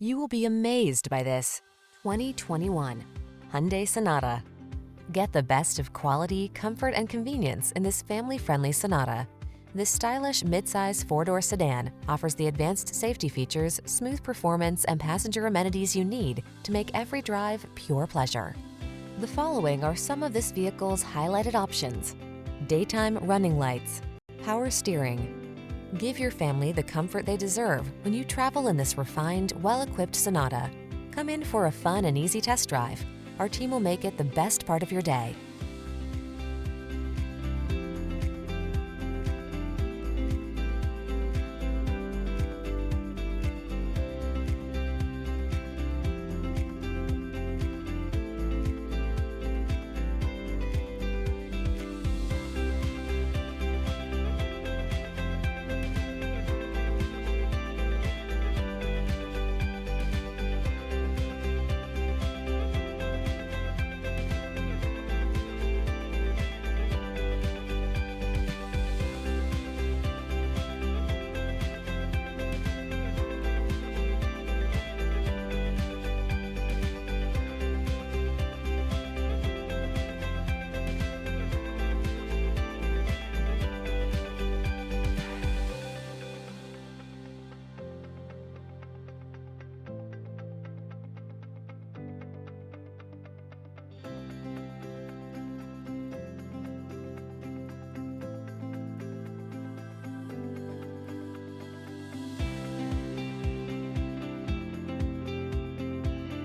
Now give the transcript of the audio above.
You will be amazed by this 2021 Hyundai Sonata. Get the best of quality, comfort, and convenience in this family-friendly Sonata. This stylish midsize four-door sedan offers the advanced safety features, smooth performance, and passenger amenities you need to make every drive pure pleasure. The following are some of this vehicle's highlighted options: daytime running lights, power steering. Give your family the comfort they deserve when you travel in this refined, well-equipped Sonata. Come in for a fun and easy test drive. Our team will make it the best part of your day.